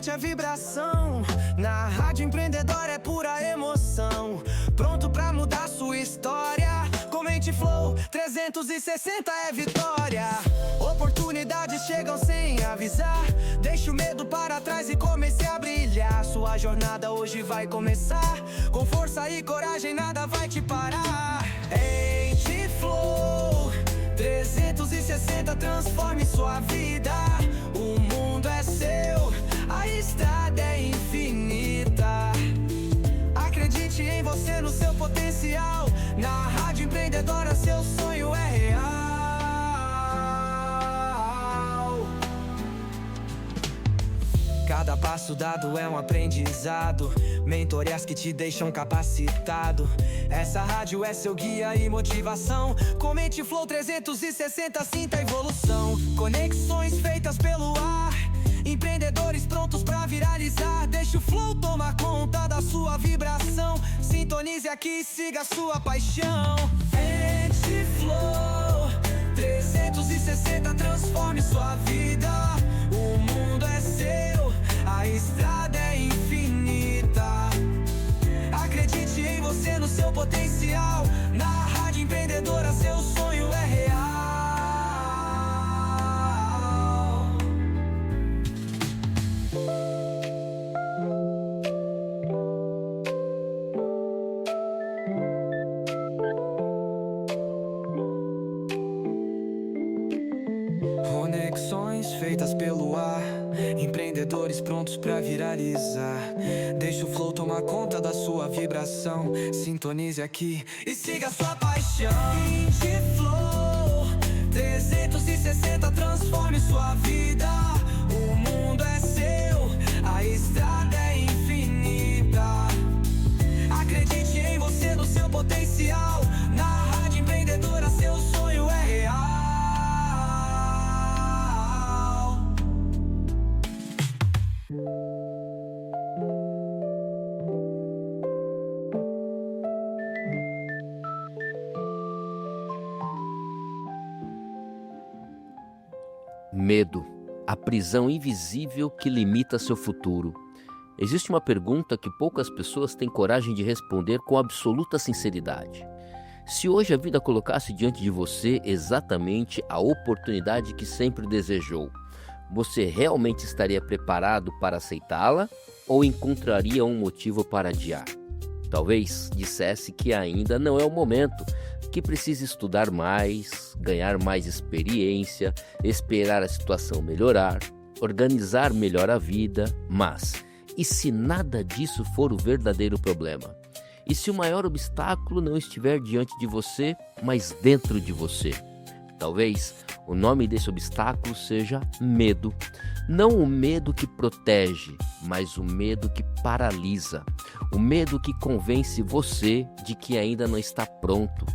sente a vibração. Na Rádio Empreendedor é pura emoção. Pronto pra mudar sua história. Comente Flow 360 é vitória. Oportunidades chegam sem avisar. Deixa o medo para trás e comece a brilhar. Sua jornada hoje vai começar. Com força e coragem nada vai te parar. Mente Flow 360, transforme sua vida. O mundo é seu, a estrada é infinita. Acredite em você, no seu potencial. Na Rádio Empreendedora seu sonho é real. Cada passo dado é um aprendizado. Mentorias que te deixam capacitado. Essa rádio é seu guia e motivação. Comente Flow 360, sinta a evolução. Conexões feitas pelo ar. Empreendedores prontos pra viralizar. Deixa o Flow tomar conta da sua vibração. Sintonize aqui e siga a sua paixão. Mente Flow 360, transforme sua vida. O mundo é seu, a estrada é infinita. Acredite em você, no seu potencial. Na Rádio Empreendedora seu sonho é real. Conexões feitas pelo ar. Empreendedores prontos pra viralizar. Deixa o Flow tomar conta da sua vibração. Sintonize aqui e siga a sua paixão. Mente Flow 360, transforme sua vida. O mundo é seu, a estrada é infinita. Acredite em você, no seu potencial. Na Rádio Empreendedora seu sonho é real. Medo, a prisão invisível que limita seu futuro. Existe uma pergunta que poucas pessoas têm coragem de responder com absoluta sinceridade. Se hoje a vida colocasse diante de você exatamente a oportunidade que sempre desejou, você realmente estaria preparado para aceitá-la ou encontraria um motivo para adiar? Talvez dissesse que ainda não é o momento, que precisa estudar mais, ganhar mais experiência, esperar a situação melhorar, organizar melhor a vida, mas e se nada disso for o verdadeiro problema? E se o maior obstáculo não estiver diante de você, mas dentro de você? Talvez o nome desse obstáculo seja medo. Não o medo que protege, mas o medo que paralisa. O medo que convence você de que ainda não está pronto.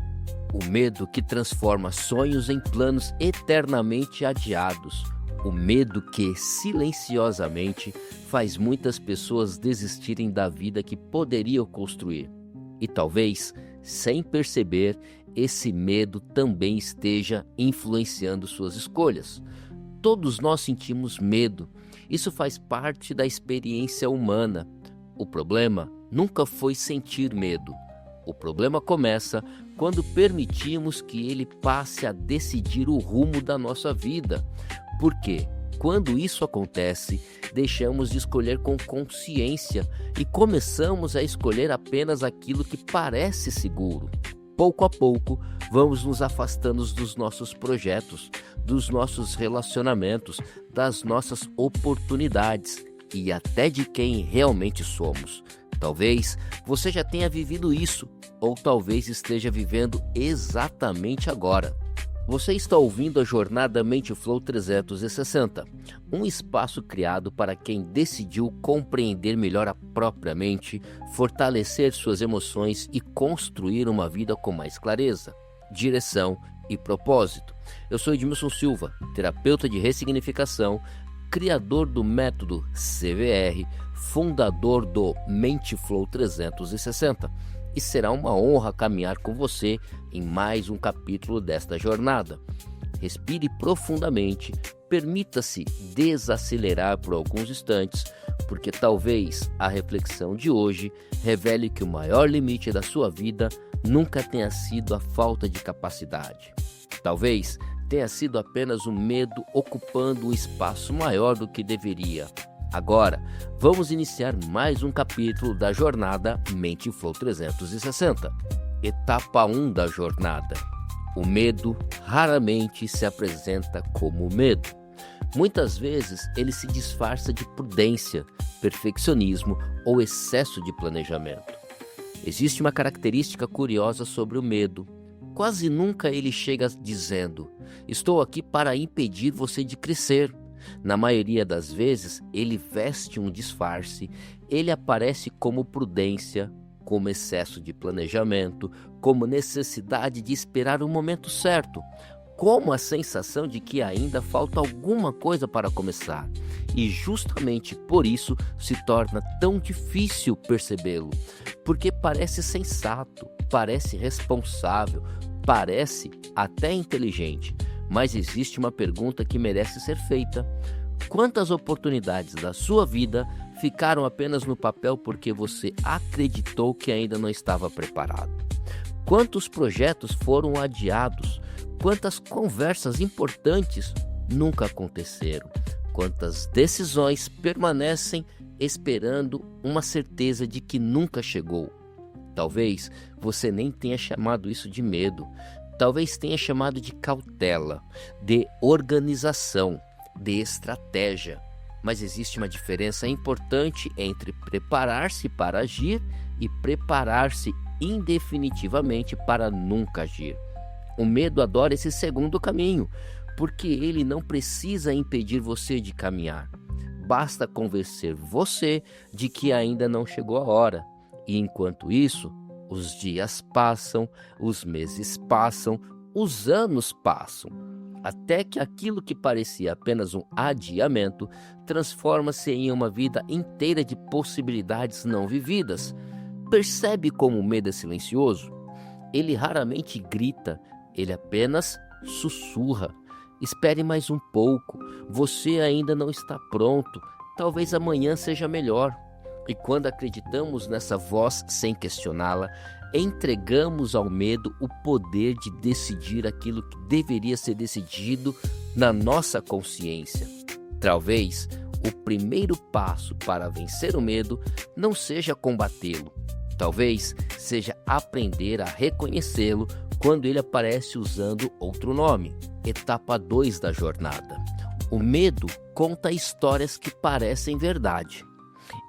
O medo que transforma sonhos em planos eternamente adiados. O medo que, silenciosamente, faz muitas pessoas desistirem da vida que poderiam construir. E talvez, sem perceber, esse medo também esteja influenciando suas escolhas. Todos nós sentimos medo. Isso faz parte da experiência humana. O problema nunca foi sentir medo. O problema começa quando permitimos que ele passe a decidir o rumo da nossa vida. Porque, quando isso acontece, deixamos de escolher com consciência e começamos a escolher apenas aquilo que parece seguro. Pouco a pouco, vamos nos afastando dos nossos projetos, dos nossos relacionamentos, das nossas oportunidades e até de quem realmente somos. Talvez você já tenha vivido isso, ou talvez esteja vivendo exatamente agora. Você está ouvindo a jornada Mente Flow 360, um espaço criado para quem decidiu compreender melhor a própria mente, fortalecer suas emoções e construir uma vida com mais clareza, direção e propósito. Eu sou Edmilson Silva, terapeuta de ressignificação, criador do método CVR, fundador do Mente Flow 360. E será uma honra caminhar com você em mais um capítulo desta jornada. Respire profundamente, permita-se desacelerar por alguns instantes, porque talvez a reflexão de hoje revele que o maior limite da sua vida nunca tenha sido a falta de capacidade. Talvez tenha sido apenas o medo ocupando um espaço maior do que deveria. Agora, vamos iniciar mais um capítulo da jornada Mente Flow 360. Etapa 1 da jornada. O medo raramente se apresenta como medo. Muitas vezes ele se disfarça de prudência, perfeccionismo ou excesso de planejamento. Existe uma característica curiosa sobre o medo. Quase nunca ele chega dizendo: "Estou aqui para impedir você de crescer". Na maioria das vezes, ele veste um disfarce, ele aparece como prudência, como excesso de planejamento, como necessidade de esperar o momento certo, como a sensação de que ainda falta alguma coisa para começar. E justamente por isso se torna tão difícil percebê-lo, porque parece sensato, parece responsável, parece até inteligente. Mas existe uma pergunta que merece ser feita: quantas oportunidades da sua vida ficaram apenas no papel porque você acreditou que ainda não estava preparado? Quantos projetos foram adiados? Quantas conversas importantes nunca aconteceram? Quantas decisões permanecem esperando uma certeza de que nunca chegou? Talvez você nem tenha chamado isso de medo. Talvez tenha chamado de cautela, de organização, de estratégia. Mas existe uma diferença importante entre preparar-se para agir e preparar-se indefinitivamente para nunca agir. O medo adora esse segundo caminho, porque ele não precisa impedir você de caminhar. Basta convencer você de que ainda não chegou a hora. E enquanto isso, os dias passam, os meses passam, os anos passam, até que aquilo que parecia apenas um adiamento transforma-se em uma vida inteira de possibilidades não vividas. Percebe como o medo é silencioso? Ele raramente grita, ele apenas sussurra. Espere mais um pouco, você ainda não está pronto, talvez amanhã seja melhor. E quando acreditamos nessa voz sem questioná-la, entregamos ao medo o poder de decidir aquilo que deveria ser decidido na nossa consciência. Talvez o primeiro passo para vencer o medo não seja combatê-lo. Talvez seja aprender a reconhecê-lo quando ele aparece usando outro nome. Etapa 2 da jornada. O medo conta histórias que parecem verdade.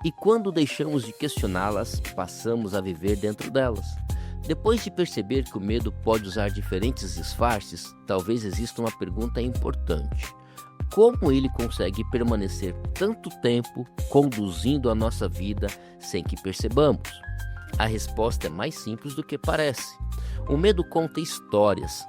E quando deixamos de questioná-las, passamos a viver dentro delas. Depois de perceber que o medo pode usar diferentes disfarces, talvez exista uma pergunta importante: como ele consegue permanecer tanto tempo conduzindo a nossa vida sem que percebamos? A resposta é mais simples do que parece. O medo conta histórias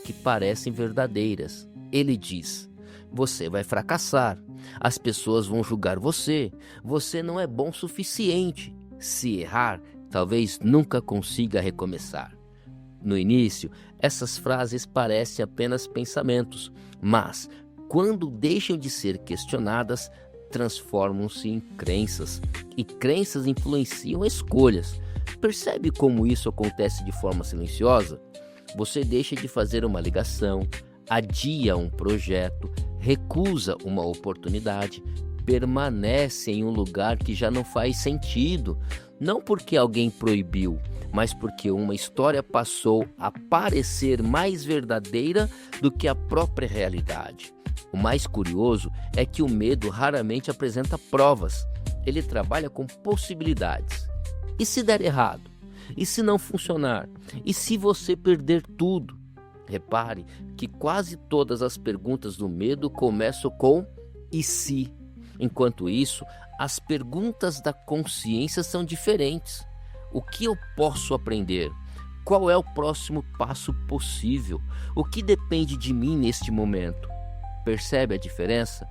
que parecem verdadeiras. Ele diz: você vai fracassar, as pessoas vão julgar você, você não é bom o suficiente. Se errar, talvez nunca consiga recomeçar. No início, essas frases parecem apenas pensamentos, mas quando deixam de ser questionadas, transformam-se em crenças, e crenças influenciam escolhas. Percebe como isso acontece de forma silenciosa? Você deixa de fazer uma ligação, adia um projeto, recusa uma oportunidade, permanece em um lugar que já não faz sentido, não porque alguém proibiu, mas porque uma história passou a parecer mais verdadeira do que a própria realidade. O mais curioso é que o medo raramente apresenta provas, ele trabalha com possibilidades. E se der errado? E se não funcionar? E se você perder tudo? Repare que quase todas as perguntas do medo começam com "e se?". Enquanto isso, as perguntas da consciência são diferentes. O que eu posso aprender? Qual é o próximo passo possível? O que depende de mim neste momento? Percebe a diferença?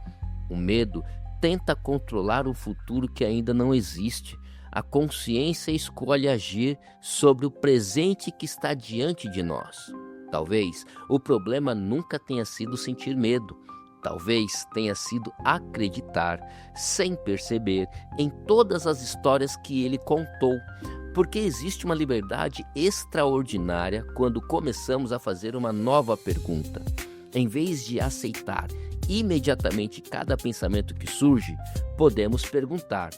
O medo tenta controlar o futuro que ainda não existe. A consciência escolhe agir sobre o presente que está diante de nós. Talvez o problema nunca tenha sido sentir medo. Talvez tenha sido acreditar, sem perceber, em todas as histórias que ele contou, porque existe uma liberdade extraordinária quando começamos a fazer uma nova pergunta. Em vez de aceitar imediatamente cada pensamento que surge, podemos perguntar: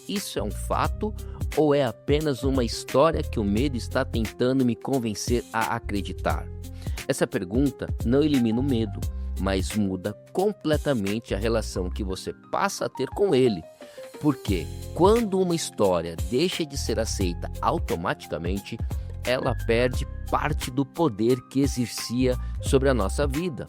isso é um fato ou é apenas uma história que o medo está tentando me convencer a acreditar? Essa pergunta não elimina o medo, mas muda completamente a relação que você passa a ter com ele. Porque quando uma história deixa de ser aceita automaticamente, ela perde parte do poder que exercia sobre a nossa vida.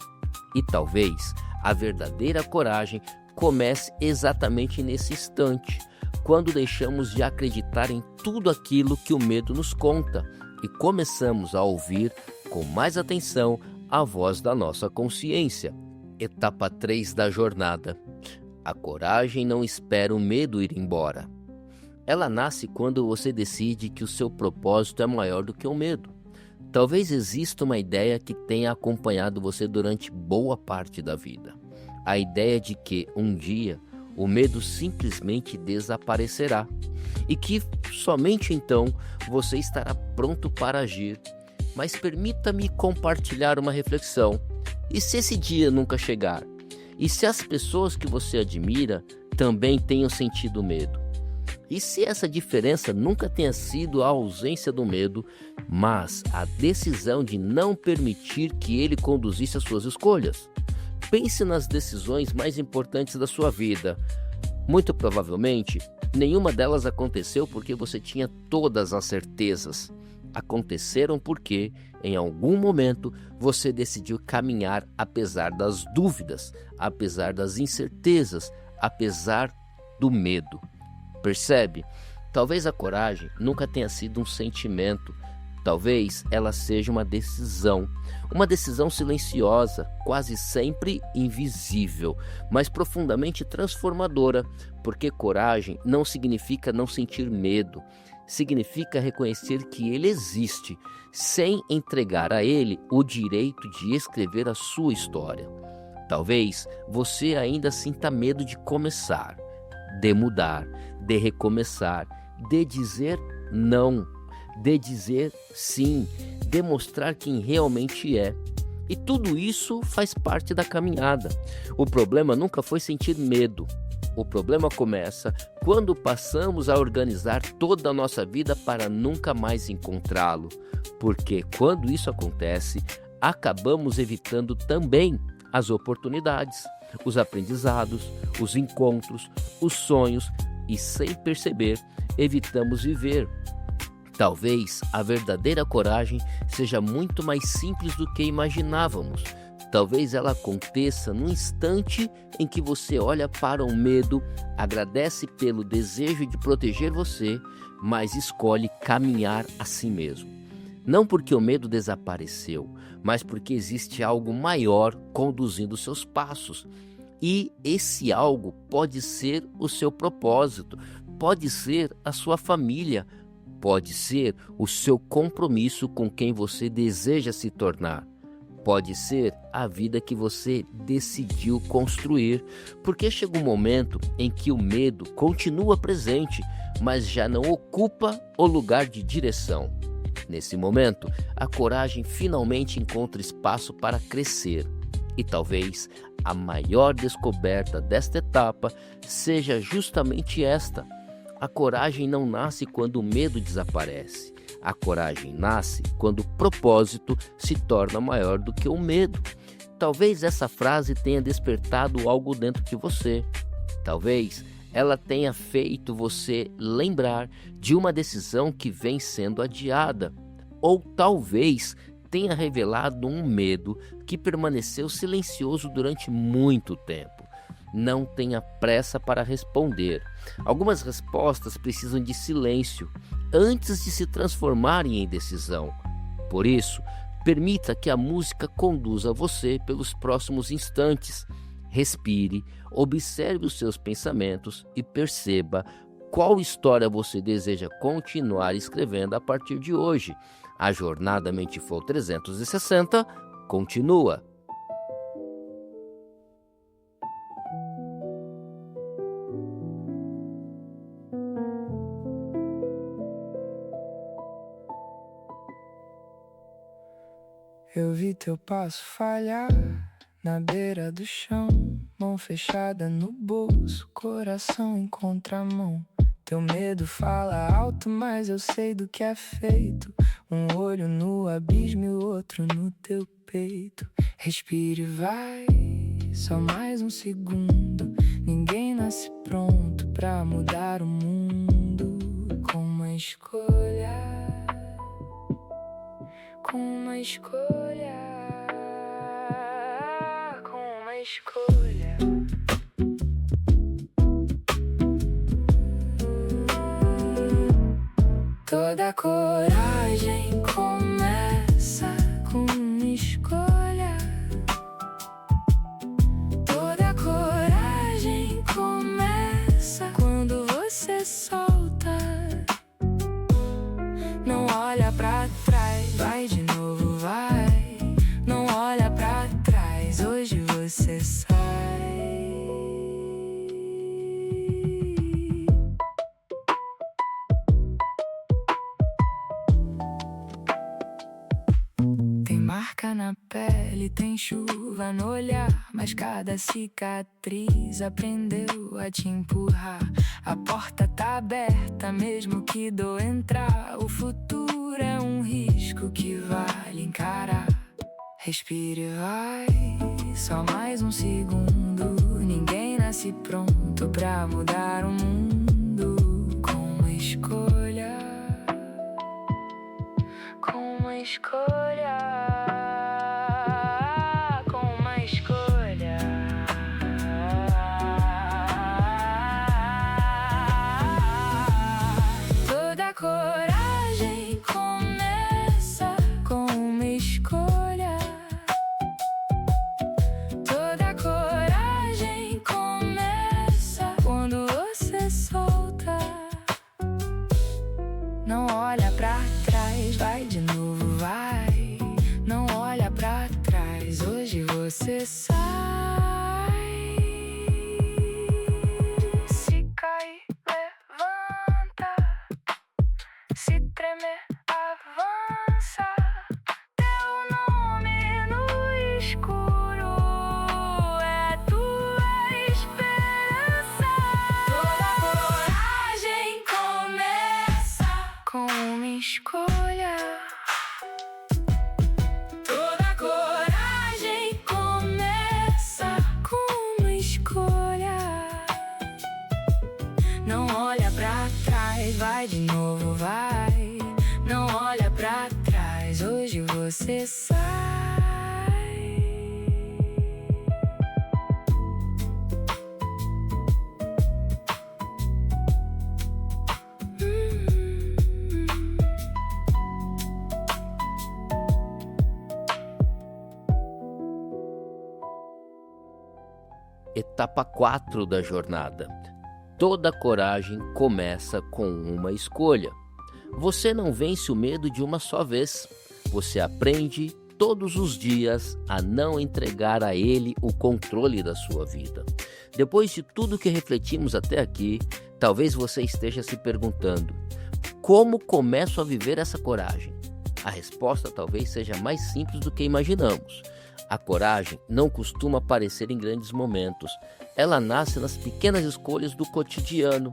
E talvez a verdadeira coragem comece exatamente nesse instante, quando deixamos de acreditar em tudo aquilo que o medo nos conta e começamos a ouvir com mais atenção a voz da nossa consciência. Etapa 3 da jornada. A coragem não espera o medo ir embora. Ela nasce quando você decide que o seu propósito é maior do que o medo. Talvez exista uma ideia que tenha acompanhado você durante boa parte da vida. A ideia de que um dia o medo simplesmente desaparecerá e que somente então você estará pronto para agir. Mas permita-me compartilhar uma reflexão. E se esse dia nunca chegar? E se as pessoas que você admira também tenham sentido medo? E se essa diferença nunca tenha sido a ausência do medo, mas a decisão de não permitir que ele conduzisse as suas escolhas? Pense nas decisões mais importantes da sua vida. Muito provavelmente, nenhuma delas aconteceu porque você tinha todas as certezas. Aconteceram porque, em algum momento, você decidiu caminhar apesar das dúvidas, apesar das incertezas, apesar do medo. Percebe? Talvez a coragem nunca tenha sido um sentimento. Talvez ela seja uma decisão silenciosa, quase sempre invisível, mas profundamente transformadora, porque coragem não significa não sentir medo, significa reconhecer que ele existe, sem entregar a ele o direito de escrever a sua história. Talvez você ainda sinta medo de começar, de mudar, de recomeçar, de dizer não, de dizer sim, de mostrar quem realmente é. E tudo isso faz parte da caminhada. O problema nunca foi sentir medo. O problema começa quando passamos a organizar toda a nossa vida para nunca mais encontrá-lo. Porque quando isso acontece, acabamos evitando também as oportunidades, os aprendizados, os encontros, os sonhos e, sem perceber, evitamos viver. Talvez a verdadeira coragem seja muito mais simples do que imaginávamos. Talvez ela aconteça no instante em que você olha para o medo, agradece pelo desejo de proteger você, mas escolhe caminhar a si mesmo. Não porque o medo desapareceu, mas porque existe algo maior conduzindo seus passos. E esse algo pode ser o seu propósito, pode ser a sua família, pode ser o seu compromisso com quem você deseja se tornar. Pode ser a vida que você decidiu construir, porque chega um momento em que o medo continua presente, mas já não ocupa o lugar de direção. Nesse momento, a coragem finalmente encontra espaço para crescer. E talvez a maior descoberta desta etapa seja justamente esta. A coragem não nasce quando o medo desaparece. A coragem nasce quando o propósito se torna maior do que o medo. Talvez essa frase tenha despertado algo dentro de você. Talvez ela tenha feito você lembrar de uma decisão que vem sendo adiada. Ou talvez tenha revelado um medo que permaneceu silencioso durante muito tempo. Não tenha pressa para responder. Algumas respostas precisam de silêncio antes de se transformarem em decisão. Por isso, permita que a música conduza você pelos próximos instantes. Respire, observe os seus pensamentos e perceba qual história você deseja continuar escrevendo a partir de hoje. A jornada Mente Flow 360 continua. Eu vi teu passo falhar na beira do chão, mão fechada no bolso, coração em contramão. Teu medo fala alto, mas eu sei do que é feito. Um olho no abismo e o outro no teu peito. Respire e vai, só mais um segundo. Ninguém nasce pronto pra mudar o mundo. Com uma escolha, com uma escolha, com uma escolha. Toda coragem começa com uma escolha. Toda coragem começa quando você solta. Não olha pra trás, vai de novo, vai. Não olha pra trás, hoje você sai. Marca na pele, tem chuva no olhar, mas cada cicatriz aprendeu a te empurrar. A porta tá aberta, mesmo que dou entrar. O futuro é um risco que vale encarar. Respire e vai, só mais um segundo. Ninguém nasce pronto pra mudar o mundo. Com uma escolha, com uma escolha. Coragem começa com uma escolha. Toda coragem começa quando você solta. Não olha pra trás, vai de novo, vai. Não olha pra trás, hoje você sai. Se cair, levanta. Se tremer, avança. Teu nome no escuro é tua esperança. Toda coragem começa com uma escolha. Toda coragem começa com uma escolha. Não olha pra trás, vai de novo, vai. Não olha pra trás, hoje você sai. Etapa 4 da jornada. Toda coragem começa com uma escolha. Você não vence o medo de uma só vez. Você aprende todos os dias a não entregar a ele o controle da sua vida. Depois de tudo que refletimos até aqui, talvez você esteja se perguntando: como começo a viver essa coragem? A resposta talvez seja mais simples do que imaginamos. A coragem não costuma aparecer em grandes momentos. Ela nasce nas pequenas escolhas do cotidiano,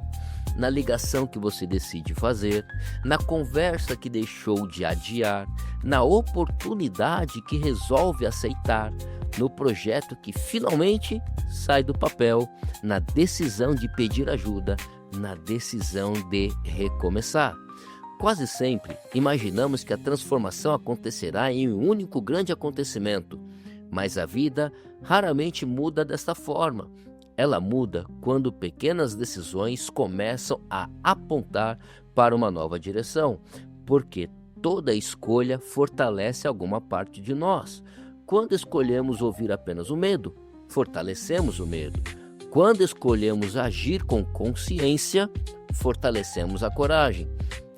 na ligação que você decide fazer, na conversa que deixou de adiar, na oportunidade que resolve aceitar, no projeto que finalmente sai do papel, na decisão de pedir ajuda, na decisão de recomeçar. Quase sempre imaginamos que a transformação acontecerá em um único grande acontecimento, mas a vida raramente muda desta forma. Ela muda quando pequenas decisões começam a apontar para uma nova direção, porque toda escolha fortalece alguma parte de nós. Quando escolhemos ouvir apenas o medo, fortalecemos o medo. Quando escolhemos agir com consciência, fortalecemos a coragem.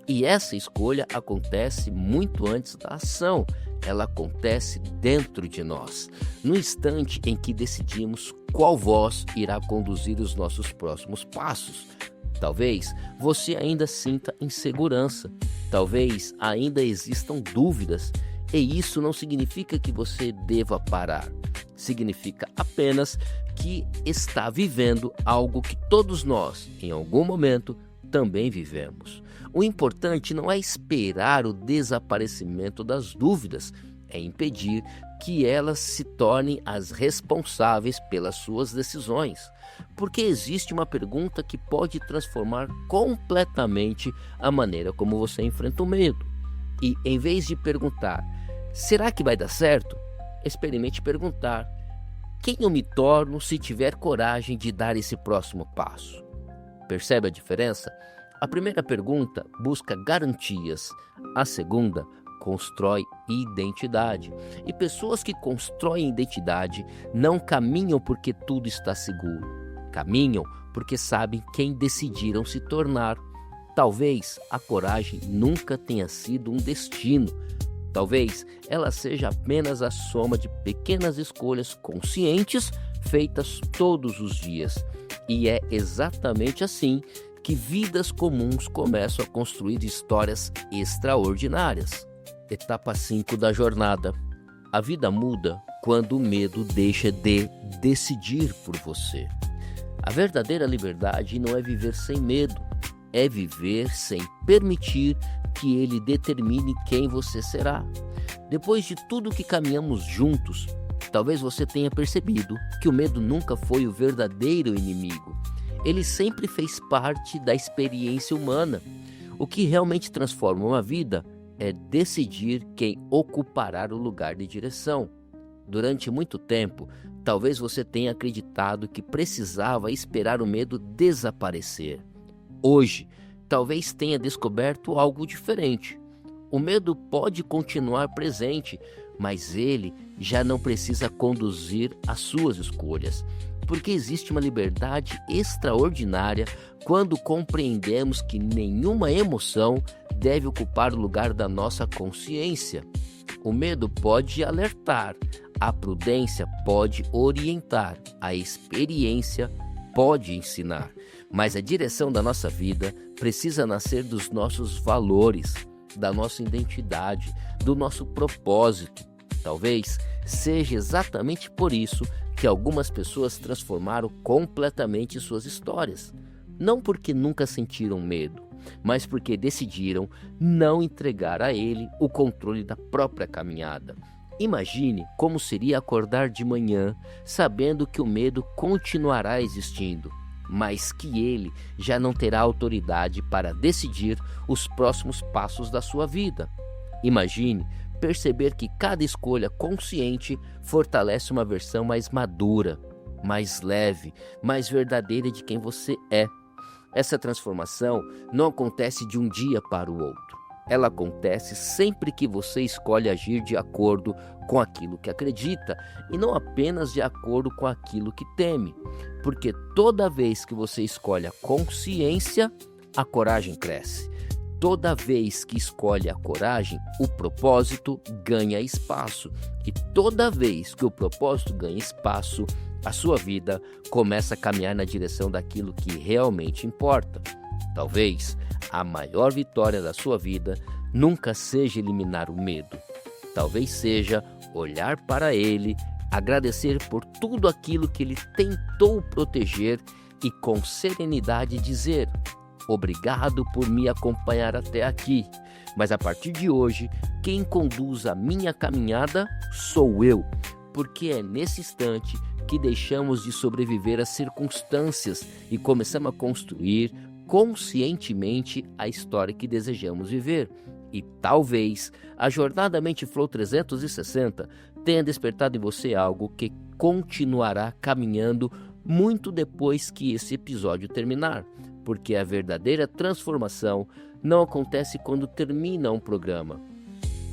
E essa escolha acontece muito antes da ação. Ela acontece dentro de nós, no instante em que decidimos qual voz irá conduzir os nossos próximos passos. Talvez você ainda sinta insegurança, talvez ainda existam dúvidas. E isso não significa que você deva parar. Significa apenas que está vivendo algo que todos nós, em algum momento, também vivemos. O importante não é esperar o desaparecimento das dúvidas, é impedir que elas se tornem as responsáveis pelas suas decisões. Porque existe uma pergunta que pode transformar completamente a maneira como você enfrenta o medo. E em vez de perguntar, será que vai dar certo? Experimente perguntar, quem eu me torno se tiver coragem de dar esse próximo passo? Percebe a diferença? A primeira pergunta busca garantias, a segunda constrói identidade. E pessoas que constroem identidade não caminham porque tudo está seguro. Caminham porque sabem quem decidiram se tornar. Talvez a coragem nunca tenha sido um destino. Talvez ela seja apenas a soma de pequenas escolhas conscientes feitas todos os dias. E é exatamente assim que vidas comuns começam a construir histórias extraordinárias. Etapa 5 da jornada. A vida muda quando o medo deixa de decidir por você. A verdadeira liberdade não é viver sem medo, é viver sem permitir que ele determine quem você será. Depois de tudo que caminhamos juntos, talvez você tenha percebido que o medo nunca foi o verdadeiro inimigo. Ele sempre fez parte da experiência humana. O que realmente transforma uma vida é decidir quem ocupará o lugar de direção. Durante muito tempo, talvez você tenha acreditado que precisava esperar o medo desaparecer. Hoje, talvez tenha descoberto algo diferente. O medo pode continuar presente, mas ele já não precisa conduzir as suas escolhas, porque existe uma liberdade extraordinária quando compreendemos que nenhuma emoção deve ocupar o lugar da nossa consciência. O medo pode alertar, a prudência pode orientar, a experiência pode ensinar, mas a direção da nossa vida precisa nascer dos nossos valores, da nossa identidade, do nosso propósito. Talvez seja exatamente por isso que algumas pessoas transformaram completamente suas histórias. Não porque nunca sentiram medo, mas porque decidiram não entregar a ele o controle da própria caminhada. Imagine como seria acordar de manhã sabendo que o medo continuará existindo, mas que ele já não terá autoridade para decidir os próximos passos da sua vida. Imagine perceber que cada escolha consciente fortalece uma versão mais madura, mais leve, mais verdadeira de quem você é. Essa transformação não acontece de um dia para o outro. Ela acontece sempre que você escolhe agir de acordo com aquilo que acredita e não apenas de acordo com aquilo que teme. Porque toda vez que você escolhe a consciência, a coragem cresce. Toda vez que escolhe a coragem, o propósito ganha espaço. E toda vez que o propósito ganha espaço, a sua vida começa a caminhar na direção daquilo que realmente importa. Talvez a maior vitória da sua vida nunca seja eliminar o medo. Talvez seja olhar para ele, agradecer por tudo aquilo que ele tentou proteger e com serenidade dizer: obrigado por me acompanhar até aqui, mas a partir de hoje, quem conduz a minha caminhada sou eu, porque é nesse instante que deixamos de sobreviver às circunstâncias e começamos a construir conscientemente a história que desejamos viver. E talvez a jornada Mente Flow 360 tenha despertado em você algo que continuará caminhando muito depois que esse episódio terminar, porque a verdadeira transformação não acontece quando termina um programa.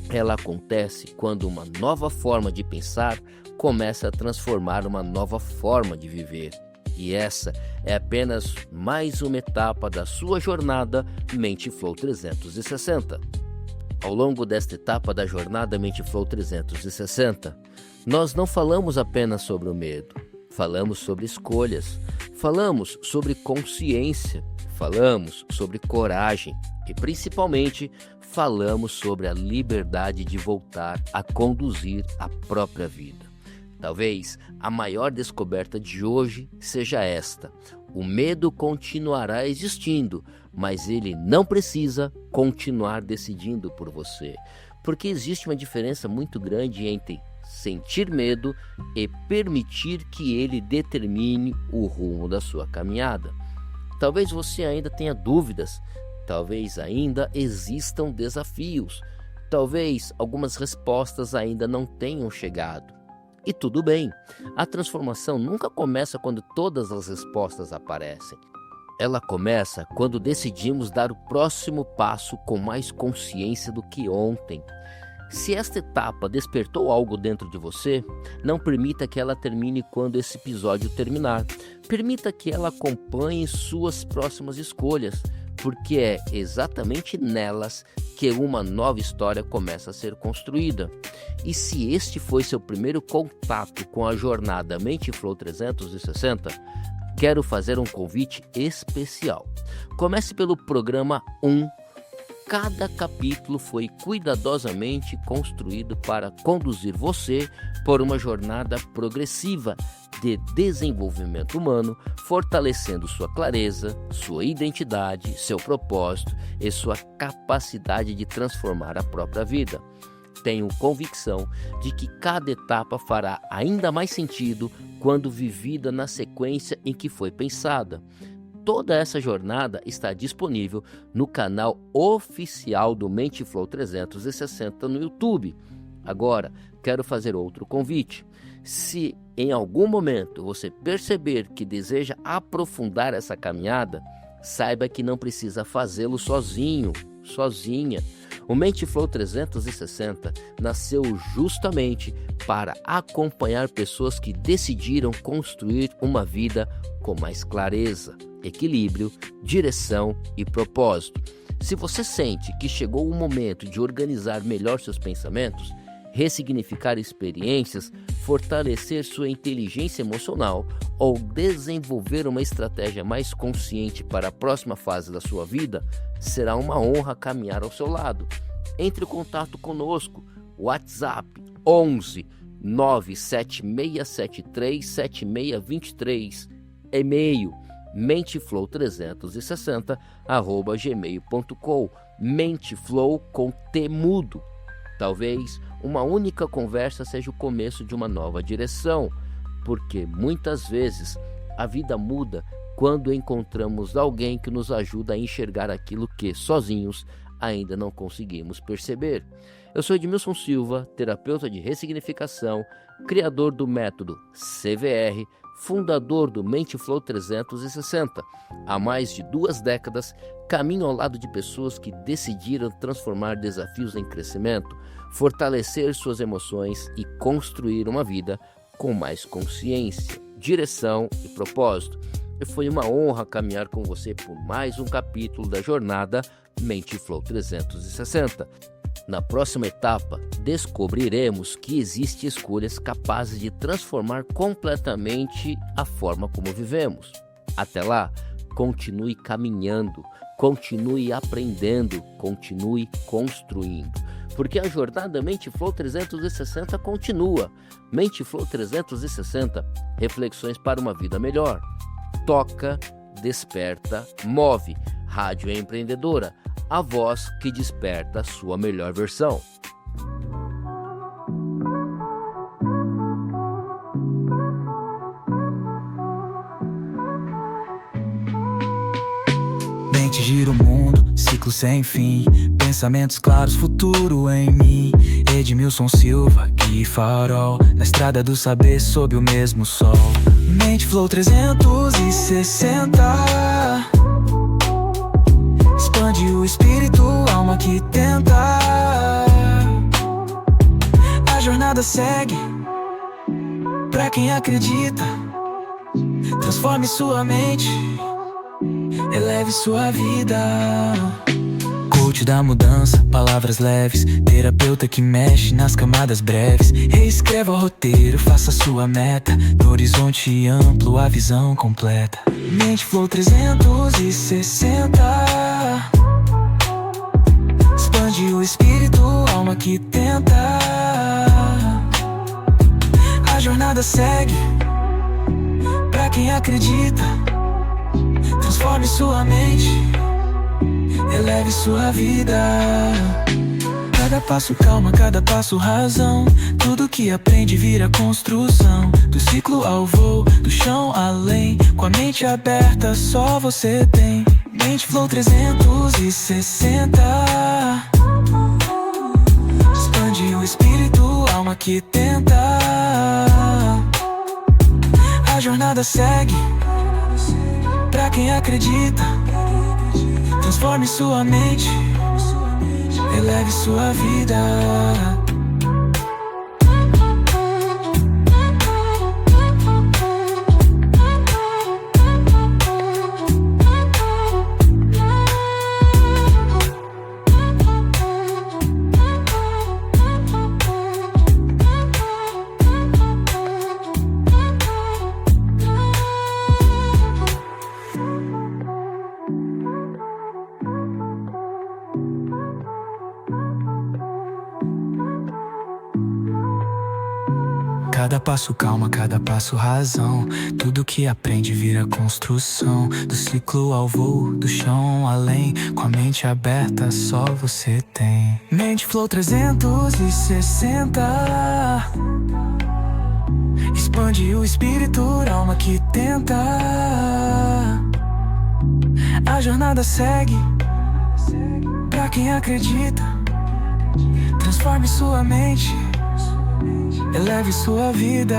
Ela acontece quando uma nova forma de pensar começa a transformar uma nova forma de viver. E essa é apenas mais uma etapa da sua jornada Mente Flow 360. Ao longo desta etapa da jornada Mente Flow 360, nós não falamos apenas sobre o medo, falamos sobre escolhas, falamos sobre consciência, falamos sobre coragem e principalmente falamos sobre a liberdade de voltar a conduzir a própria vida. Talvez a maior descoberta de hoje seja esta: o medo continuará existindo, mas ele não precisa continuar decidindo por você, porque existe uma diferença muito grande entre sentir medo e permitir que ele determine o rumo da sua caminhada. Talvez você ainda tenha dúvidas, talvez ainda existam desafios, talvez algumas respostas ainda não tenham chegado. E tudo bem, a transformação nunca começa quando todas as respostas aparecem. Ela começa quando decidimos dar o próximo passo com mais consciência do que ontem. Se esta etapa despertou algo dentro de você, não permita que ela termine quando esse episódio terminar. Permita que ela acompanhe suas próximas escolhas, porque é exatamente nelas que uma nova história começa a ser construída. E se este foi seu primeiro contato com a jornada Mente Flow 360, quero fazer um convite especial. Comece pelo programa 1. Cada capítulo foi cuidadosamente construído para conduzir você por uma jornada progressiva de desenvolvimento humano, fortalecendo sua clareza, sua identidade, seu propósito e sua capacidade de transformar a própria vida. Tenho convicção de que cada etapa fará ainda mais sentido quando vivida na sequência em que foi pensada. Toda essa jornada está disponível no canal oficial do Mente Flow 360 no YouTube. Agora, quero fazer outro convite. Se em algum momento você perceber que deseja aprofundar essa caminhada, saiba que não precisa fazê-lo sozinho, sozinha. O Mente Flow 360 nasceu justamente para acompanhar pessoas que decidiram construir uma vida com mais clareza, equilíbrio, direção e propósito. Se você sente que chegou o momento de organizar melhor seus pensamentos, ressignificar experiências, fortalecer sua inteligência emocional ou desenvolver uma estratégia mais consciente para a próxima fase da sua vida, será uma honra caminhar ao seu lado. Entre em contato conosco, WhatsApp 11 97673 7623, e-mail menteflow360@gmail.com, menteflow com T mudo. Talvez uma única conversa seja o começo de uma nova direção, porque muitas vezes a vida muda quando encontramos alguém que nos ajuda a enxergar aquilo que, sozinhos, ainda não conseguimos perceber. Eu sou Edmilson Silva, terapeuta de ressignificação, criador do método CVR, fundador do Mente Flow 360. Há mais de 2 décadas, caminho ao lado de pessoas que decidiram transformar desafios em crescimento, fortalecer suas emoções e construir uma vida com mais consciência, direção e propósito. E foi uma honra caminhar com você por mais um capítulo da jornada Mente Flow 360. Na próxima etapa, descobriremos que existem escolhas capazes de transformar completamente a forma como vivemos. Até lá, continue caminhando, continue aprendendo, continue construindo. Porque a jornada Mente Flow 360 continua. Mente Flow 360, reflexões para uma vida melhor. Toca, desperta, move. Rádio Empreendedora, a voz que desperta a sua melhor versão. Mente gira o mundo, ciclo sem fim. Pensamentos claros, futuro em mim. Edmilson Silva, guia e farol, na estrada do saber sob o mesmo sol. Mente Flow 360, expande o espírito, alma que tenta. A jornada segue pra quem acredita. Transforme sua mente, eleve sua vida. Coach da mudança, palavras leves, terapeuta que mexe nas camadas breves. Reescreva o roteiro, faça sua meta, do horizonte amplo a visão completa. Mente Flow 360. Expande o espírito, alma que tenta. A jornada segue pra quem acredita. Transforme sua mente, eleve sua vida. Cada passo calma, cada passo razão. Tudo que aprende vira construção. Do ciclo ao voo, do chão além. Com a mente aberta só você tem. Mente Flow 360. Expande o espírito, alma que tenta. A jornada segue pra quem acredita. Transforme sua mente, eleve sua vida. Cada passo calma, cada passo razão. Tudo que aprende vira construção. Do ciclo ao voo, do chão além. Com a mente aberta só você tem. Mente Flow 360. Expande o espírito, alma que tenta. A jornada segue pra quem acredita. Transforme sua mente, eleve sua vida.